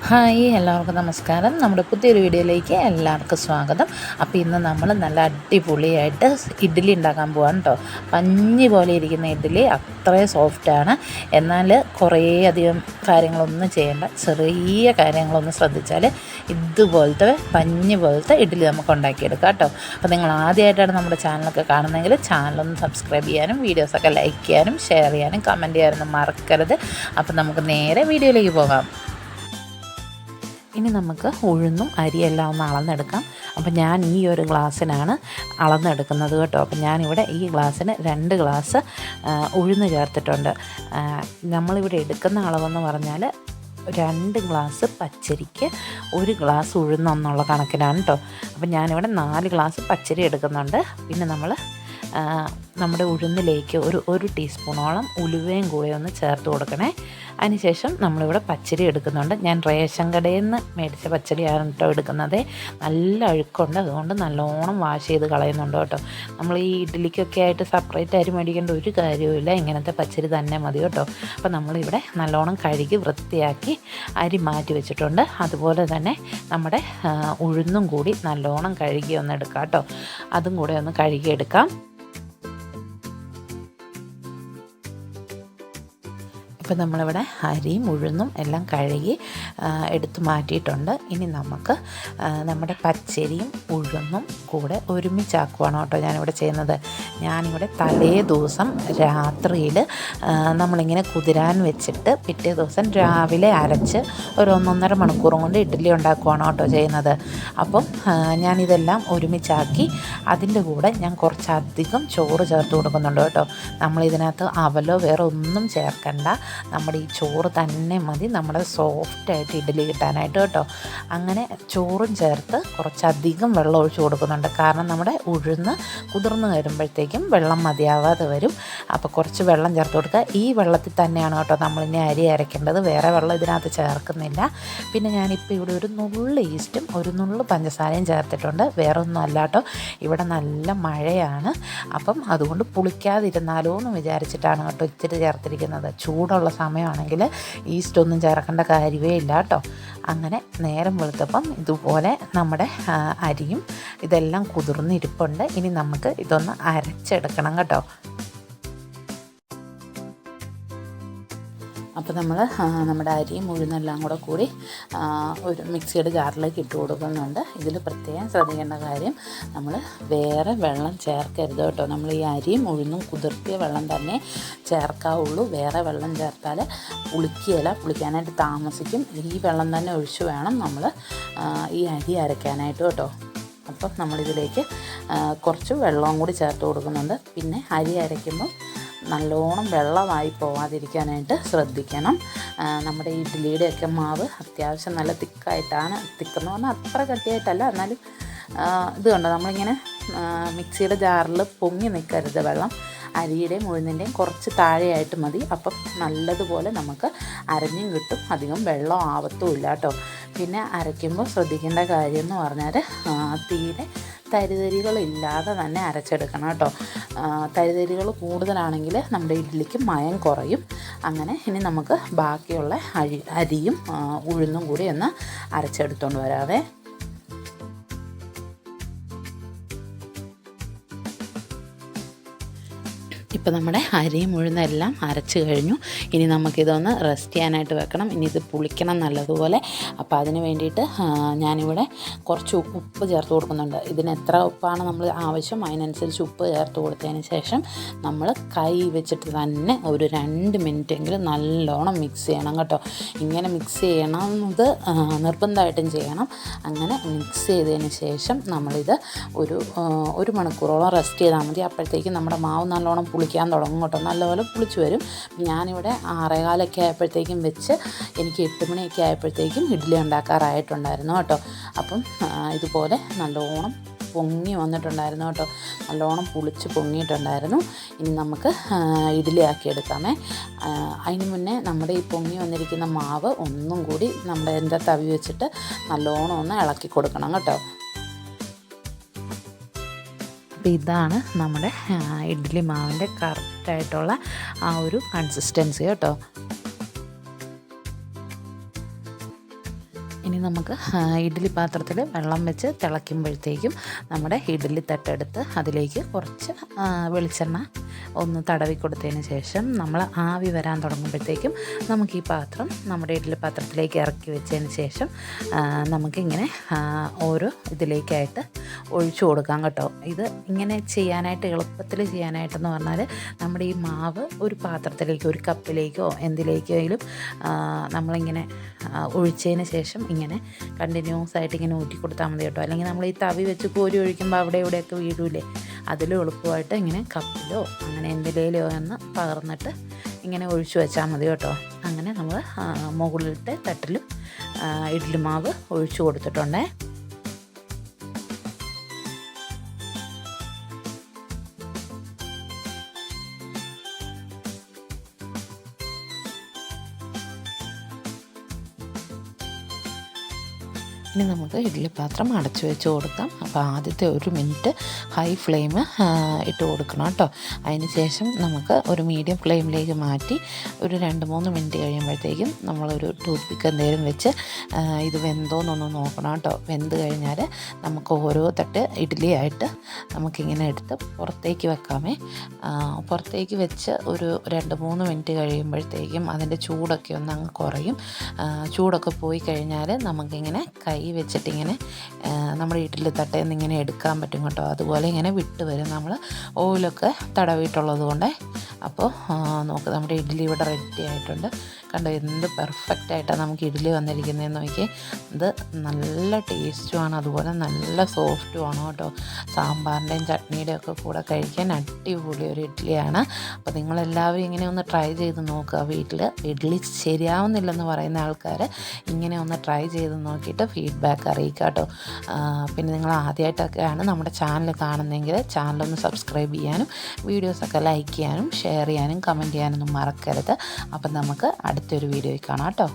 Hi, എല്ലാവർക്കും നമസ്കാരം. നമ്മുടെ പുതിയൊരു വീഡിയോയിലേക്ക് എല്ലാവർക്കും സ്വാഗതം. അപ്പോൾ ഇന്ന് നമ്മൾ നല്ല അടിപൊളിയായിട്ട് ഇഡ്ഡലി ഉണ്ടാക്കാൻ പോവാണ് കേട്ടോ. പഞ്ഞി പോലെ ഇരിക്കുന്ന ഇഡ്ഡലി അത്രയും സോഫ്റ്റാണ്. എന്നാൽ കുറേ അധികം കാര്യങ്ങളൊന്നും ചെയ്യേണ്ട, ചെറിയ കാര്യങ്ങളൊന്നും ശ്രദ്ധിച്ചാൽ ഇതുപോലത്തെ പഞ്ഞി പോലത്തെ ഇഡ്ഡലി നമുക്ക് ഉണ്ടാക്കിയെടുക്കാം കേട്ടോ. അപ്പോൾ നിങ്ങൾ ആദ്യമായിട്ടാണ് നമ്മുടെ ചാനലൊക്കെ കാണുന്നതെങ്കിൽ ചാനലൊന്ന് സബ്സ്ക്രൈബ് ചെയ്യാനും വീഡിയോസൊക്കെ ലൈക്ക് ചെയ്യാനും ഷെയർ ചെയ്യാനും കമൻറ്റ് ചെയ്യാനൊന്നും മറക്കരുത്. അപ്പോൾ നമുക്ക് നേരെ വീഡിയോയിലേക്ക് പോകാം. ഇനി നമുക്ക് ഉഴുന്നും അരിയെല്ലാം ഒന്ന് അളന്നെടുക്കാം. അപ്പോൾ ഞാൻ ഈ ഒരു ഗ്ലാസ്സിനാണ് അളന്നെടുക്കുന്നത് കേട്ടോ. അപ്പോൾ ഞാനിവിടെ ഈ ഗ്ലാസ്സിന് 2 ഗ്ലാസ് ഉഴുന്ന് ചേർത്തിട്ടുണ്ട്. നമ്മളിവിടെ എടുക്കുന്ന അളവെന്ന് പറഞ്ഞാൽ 2 ഗ്ലാസ് പച്ചരിക്ക് 1 ഗ്ലാസ് ഉഴുന്നെന്നുള്ള കണക്കിനാണ് കേട്ടോ. അപ്പോൾ ഞാനിവിടെ 4 ഗ്ലാസ് പച്ചരി എടുക്കുന്നുണ്ട്. പിന്നെ നമ്മുടെ ഉഴുന്നിലേക്ക് ഒരു ടീസ്പൂണോളം ഉലുവയും കൂടെ ഒന്ന് ചേർത്ത് കൊടുക്കണേ. അതിനുശേഷം നമ്മളിവിടെ പച്ചരി എടുക്കുന്നുണ്ട്. ഞാൻ റേഷൻ കടയിൽ നിന്ന് മേടിച്ച പച്ചരിയാണ് കേട്ടോ എടുക്കുന്നത്. നല്ല അഴുക്കുണ്ട്, അതുകൊണ്ട് നല്ലോണം വാഷ് ചെയ്ത് കളയുന്നുണ്ട് കേട്ടോ. നമ്മൾ ഈ ഇഡ്ഡലിക്കൊക്കെ ആയിട്ട് സെപ്പറേറ്റ് അരി മേടിക്കേണ്ട ഒരു കാര്യവുമില്ല, ഇങ്ങനത്തെ പച്ചരി തന്നെ മതി കേട്ടോ. അപ്പോൾ നമ്മളിവിടെ നല്ലോണം കഴുകി വൃത്തിയാക്കി അരി മാറ്റി വെച്ചിട്ടുണ്ട്. അതുപോലെ തന്നെ നമ്മുടെ ഉഴുന്നും കൂടി നല്ലോണം കഴുകി ഒന്ന് എടുക്കാം കേട്ടോ. അതും കൂടെ ഒന്ന് കഴുകിയെടുക്കാം. ഇപ്പം നമ്മളിവിടെ അരിയും ഉഴുന്നും എല്ലാം കഴുകി എടുത്ത് മാറ്റിയിട്ടുണ്ട്. ഇനി നമുക്ക് നമ്മുടെ പച്ചരിയും ഉഴുന്നും കൂടെ ഒരുമിച്ചാക്കുവാണ് കേട്ടോ ഞാനിവിടെ ചെയ്യുന്നത്. ഞാനിവിടെ തലേ ദിവസം രാത്രിയിൽ നമ്മളിങ്ങനെ കുതിരാൻ വെച്ചിട്ട് പിറ്റേ ദിവസം രാവിലെ അരച്ച് ഒരു 1.5 മണിക്കൂർ കൊണ്ട് ഇഡ്ഡലി ഉണ്ടാക്കുവാണ് കേട്ടോ ചെയ്യുന്നത്. അപ്പം ഞാനിതെല്ലാം ഒരുമിച്ചാക്കി അതിൻ്റെ കൂടെ ഞാൻ കുറച്ചധികം ചോറ് ചേർത്ത് കൊടുക്കുന്നുണ്ട് കേട്ടോ. നമ്മളിതിനകത്ത് അവലോ വേറെ ഒന്നും ചേർക്കണ്ട, നമ്മുടെ ഈ ചോറ് തന്നെ മതി നമ്മുടെ സോഫ്റ്റായിട്ട് ഇഡ്ഡലി കിട്ടാനായിട്ട് കേട്ടോ. അങ്ങനെ ചോറും ചേർത്ത് കുറച്ചധികം വെള്ളം ഒഴിച്ച് കൊടുക്കുന്നുണ്ട്. കാരണം നമ്മുടെ ഉഴുന്ന് കുതിർന്ന് വരുമ്പോഴത്തേക്കും വെള്ളം മതിയാവാതെ വരും. അപ്പോൾ കുറച്ച് വെള്ളം ചേർത്ത് കൊടുക്കുക. ഈ വെള്ളത്തിൽ തന്നെയാണ് കേട്ടോ നമ്മളിനി അരി അരയ്ക്കേണ്ടത്, വേറെ വെള്ളം ഇതിനകത്ത് ചേർക്കുന്നില്ല. പിന്നെ ഞാനിപ്പോൾ ഇവിടെ ഒരു നുള്ള് ഈസ്റ്റും ഒരു നുള്ള് പഞ്ചസാരയും ചേർത്തിട്ടുണ്ട്. വേറെ ഒന്നും അല്ല കേട്ടോ, ഇവിടെ നല്ല മഴയാണ്. അപ്പം അതുകൊണ്ട് പുളിക്കാതിരുന്നാലോ എന്ന് വിചാരിച്ചിട്ടാണ് കേട്ടോ ഇത്തിരി ചേർത്തിരിക്കുന്നത്. ചൂടുള്ള സമയമാണെങ്കിൽ ഈസ്റ്റ് ഒന്നും ചേർക്കേണ്ട കാര്യമേ ഇല്ല കേട്ടോ. അങ്ങനെ നേരം വെളുത്തപ്പം ഇതുപോലെ നമ്മുടെ അരിയും ഇതെല്ലാം കുതിർന്നിരിപ്പുണ്ട്. ഇനി നമുക്ക് ഇതൊന്ന് അരച്ചെടുക്കണം കേട്ടോ. അപ്പോൾ നമ്മുടെ അരിയും ഉഴുന്നെല്ലാം കൂടി ഒരു മിക്സിയുടെ ജാറിലേക്ക് ഇട്ട് കൊടുക്കുന്നുണ്ട്. ഇതിൽ പ്രത്യേകം ശ്രദ്ധിക്കേണ്ട കാര്യം, നമ്മൾ വേറെ വെള്ളം ചേർക്കരുത് കേട്ടോ. നമ്മൾ ഈ അരിയും ഉഴുന്നും കുതിർത്തിയ വെള്ളം തന്നെ ചേർക്കാവുള്ളൂ. വേറെ വെള്ളം ചേർത്താൽ പുളിക്കാനായിട്ട് താമസിക്കും. ഈ വെള്ളം തന്നെ ഒഴിച്ച് വേണം നമ്മൾ ഈ അരി അരയ്ക്കാനായിട്ട് കേട്ടോ. അപ്പം നമ്മളിതിലേക്ക് കുറച്ച് വെള്ളവും കൂടി ചേർത്ത് കൊടുക്കുന്നുണ്ട്. പിന്നെ അരി അരയ്ക്കുമ്പം നല്ലോണം വെള്ളമായി പോവാതിരിക്കാനായിട്ട് ശ്രദ്ധിക്കണം. നമ്മുടെ ഇഡ്ഡലിയുടെയൊക്കെ മാവ് അത്യാവശ്യം നല്ല തിക്കായിട്ടാണ്, തിക്കെന്ന് പറഞ്ഞാൽ അത്ര കട്ടിയായിട്ടല്ല, എന്നാലും ഇത് കണ്ടോ നമ്മളിങ്ങനെ മിക്സിയുടെ ജാറിൽ പൊങ്ങി നിൽക്കരുത് വെള്ളം. അരിയുടെയും ഉഴുന്നിൻ്റെയും കുറച്ച് താഴെയായിട്ട് മതി. അപ്പം നല്ലതുപോലെ നമുക്ക് അരഞ്ഞും കിട്ടും, അധികം വെള്ളം ആവത്തുമില്ല കേട്ടോ. പിന്നെ അരയ്ക്കുമ്പോൾ ശ്രദ്ധിക്കേണ്ട കാര്യം എന്ന് പറഞ്ഞാൽ തീരെ തരിതരികളില്ലാതെ തന്നെ അരച്ചെടുക്കണം കേട്ടോ. തരിതരികൾ കൂടുതലാണെങ്കിൽ നമ്മുടെ ഇഡ്ഡലിക്ക് മയം കുറയും. അങ്ങനെ ഇനി നമുക്ക് ബാക്കിയുള്ള അരിയും ഉഴുന്നും കൂടി ഒന്ന് അരച്ചെടുത്തുകൊണ്ട് വരാവേ. ഇപ്പോൾ നമ്മുടെ അരിയും ഉഴുന്നെല്ലാം അരച്ച് കഴിഞ്ഞു. ഇനി നമുക്കിതൊന്ന് റെസ്റ്റ് ചെയ്യാനായിട്ട് വെക്കണം. ഇനി ഇത് പുളിക്കണം നല്ലതുപോലെ. അപ്പോൾ അതിന് വേണ്ടിയിട്ട് ഞാനിവിടെ കുറച്ച് ഉപ്പ് ചേർത്ത് കൊടുക്കുന്നുണ്ട്. ഇതിന് എത്ര ഉപ്പാണ് നമ്മൾ ആവശ്യം അതിനനുസരിച്ച് ഉപ്പ് ചേർത്ത് കൊടുത്തതിന് ശേഷം നമ്മൾ കൈ വെച്ചിട്ട് തന്നെ ഒരു 2 മിനിറ്റെങ്കിലും നല്ലോണം മിക്സ് ചെയ്യണം കേട്ടോ. ഇങ്ങനെ മിക്സ് ചെയ്യണമെന്നത് നിർബന്ധമായിട്ടും ചെയ്യണം. അങ്ങനെ മിക്സ് ചെയ്തതിന് ശേഷം നമ്മളിത് ഒരു മണിക്കൂറോളം റെസ്റ്റ് ചെയ്താൽ മതി. അപ്പോഴത്തേക്കും നമ്മുടെ മാവ് നല്ലോണം പുളിക്കാൻ തുടങ്ങും കേട്ടോ, നല്ലപോലെ പുളിച്ച് വരും. ഞാനിവിടെ 6:15 ആയപ്പോഴത്തേക്കും വെച്ച് എനിക്ക് 8 മണിയൊക്കെ ആയപ്പോഴത്തേക്കും ഇഡ്ഡലി ഉണ്ടാക്കാറായിട്ടുണ്ടായിരുന്നു കേട്ടോ. അപ്പം ഇതുപോലെ നല്ലോണം പൊങ്ങി വന്നിട്ടുണ്ടായിരുന്നു കേട്ടോ, നല്ലോണം പുളിച്ച് പൊങ്ങിയിട്ടുണ്ടായിരുന്നു. ഇനി നമുക്ക് ഇഡ്ഡലി ആക്കിയെടുക്കാമേ. അതിന് മുന്നേ നമ്മുടെ ഈ പൊങ്ങി വന്നിരിക്കുന്ന മാവ് ഒന്നും കൂടി നമ്മുടെ തവി വെച്ചിട്ട് നല്ലോണം ഒന്ന് ഇളക്കി കൊടുക്കണം കേട്ടോ. അപ്പോൾ ഇതാണ് നമ്മുടെ ഇഡ്ഡലി മാവിൻ്റെ കറക്റ്റായിട്ടുള്ള ആ ഒരു കൺസിസ്റ്റൻസി കേട്ടോ. ഇനി നമുക്ക് ഇഡ്ഡലി പാത്രത്തിൽ വെള്ളം വെച്ച് തിളയ്ക്കുമ്പോഴത്തേക്കും നമ്മുടെ ഇഡ്ഡലി തട്ടെടുത്ത് അതിലേക്ക് കുറച്ച് വെളിച്ചെണ്ണ ഒന്ന് തടവി കൊടുത്തതിന് ശേഷം നമ്മൾ ആവി വരാൻ തുടങ്ങുമ്പോഴത്തേക്കും നമുക്ക് ഈ പാത്രം നമ്മുടെ ഇഡ്ഡലി പാത്രത്തിലേക്ക് ഇറക്കി വെച്ചതിന് ശേഷം നമുക്കിങ്ങനെ ഓരോ ഇതിലേക്കായിട്ട് ഒഴിച്ചു കൊടുക്കാം കേട്ടോ. ഇത് ഇങ്ങനെ ചെയ്യാനായിട്ട് എളുപ്പത്തിൽ ചെയ്യാനായിട്ടെന്ന് പറഞ്ഞാൽ നമ്മുടെ ഈ മാവ് ഒരു പാത്രത്തിലേക്കോ ഒരു കപ്പിലേക്കോ എന്തിലേക്കെങ്കിലും നമ്മളിങ്ങനെ ഒഴിച്ചതിന് ശേഷം ഇങ്ങനെ കണ്ടിന്യൂസ് ആയിട്ട് ഇങ്ങനെ ഊറ്റി കൊടുത്താൽ മതി കേട്ടോ. അല്ലെങ്കിൽ നമ്മൾ ഈ തവി വെച്ച് കോരി ഒഴിക്കുമ്പോൾ അവിടെ ഇവിടെയൊക്കെ വീഴൂലേ, അതിലും എളുപ്പമായിട്ട് ഇങ്ങനെ കപ്പിലോ അങ്ങനെ എന്തിലേലോ എന്ന് പകർന്നിട്ട് ഇങ്ങനെ ഒഴിച്ചു വെച്ചാൽ മതി കേട്ടോ. അങ്ങനെ നമ്മൾ മുകളിലത്തെ തട്ടിലും ഇഡ്ഡലി മാവ് ഒഴിച്ചു കൊടുത്തിട്ടുണ്ടേ. ഇനി നമുക്ക് ഇഡ്ഡലി പാത്രം അടച്ചു വെച്ച് കൊടുക്കാം. അപ്പോൾ ആദ്യത്തെ 1 മിനിറ്റ് ഹൈ ഫ്ലെയിം ഇട്ട് കൊടുക്കണം കേട്ടോ. അതിന് ശേഷം നമുക്ക് ഒരു മീഡിയം ഫ്ലെയിമിലേക്ക് മാറ്റി ഒരു 2-3 മിനിറ്റ് കഴിയുമ്പോഴത്തേക്കും നമ്മളൊരു ടൂത്ത് പിക്ക് എന്തെങ്കിലും വെച്ച് ഇത് വെന്തോന്നൊന്ന് നോക്കണം കേട്ടോ. വെന്ത് കഴിഞ്ഞാൽ നമുക്ക് ഓരോ തട്ട് ഇഡ്ഡലിയായിട്ട് നമുക്കിങ്ങനെ എടുത്ത് പുറത്തേക്ക് വെക്കാമേ. പുറത്തേക്ക് വെച്ച് ഒരു 2-3 മിനിറ്റ് കഴിയുമ്പോഴത്തേക്കും അതിൻ്റെ ചൂടൊക്കെ ഒന്ന് അങ്ങ് കുറയും. ചൂടൊക്കെ പോയി കഴിഞ്ഞാൽ നമുക്കിങ്ങനെ കൈ വെച്ചിട്ടിങ്ങനെ നമ്മുടെ ഇഡ്ഡലി തട്ടയിൽ നിന്ന് ഇങ്ങനെ എടുക്കാൻ പറ്റും കേട്ടോ. അതുപോലെ ഇങ്ങനെ വിട്ട് വരും, നമ്മൾ ഓയിലൊക്കെ തടവിയിട്ടുള്ളത് കൊണ്ട്. അപ്പോൾ നമുക്ക് നമ്മുടെ ഇഡ്ഡലി ഇവിടെ റെഡി ആയിട്ടുണ്ട്. കണ്ടോ എന്ത് പെർഫെക്റ്റ് ആയിട്ടാണ് നമുക്ക് ഇഡ്ഡലി വന്നിരിക്കുന്നതെന്ന് നോക്കി. ഇത് നല്ല ടേസ്റ്റുമാണ്, അതുപോലെ നല്ല സോഫ്റ്റുമാണ് കേട്ടോ. സാമ്പാറിൻ്റെയും ചട്നിയുടെയും ഒക്കെ കൂടെ കഴിക്കാൻ അടിപൊളി ഒരു ഇഡ്ഡലിയാണ്. അപ്പോൾ നിങ്ങളെല്ലാവരും ഇങ്ങനെ ഒന്ന് ട്രൈ ചെയ്ത് നോക്കുക. വീട്ടിൽ ഇഡ്ഡലി ശരിയാവുന്നില്ലെന്ന് പറയുന്ന ആൾക്കാർ ഇങ്ങനെ ഒന്ന് ട്രൈ ചെയ്ത് നോക്കിയിട്ട് ഫീഡ്ബാക്ക് അറിയിക്കുക കേട്ടോ. പിന്നെ നിങ്ങൾ ആദ്യമായിട്ടൊക്കെയാണ് നമ്മുടെ ചാനൽ കാണുന്നതെങ്കിൽ ചാനലൊന്ന് സബ്സ്ക്രൈബ് ചെയ്യാനും വീഡിയോസൊക്കെ ലൈക്ക് ചെയ്യാനും ഷെയർ ചെയ്യാനും കമൻറ്റ് ചെയ്യാനൊന്നും മറക്കരുത്. അപ്പം നമുക്ക് അടുത്തൊരു വീഡിയോയിൽ കാണാം കേട്ടോ.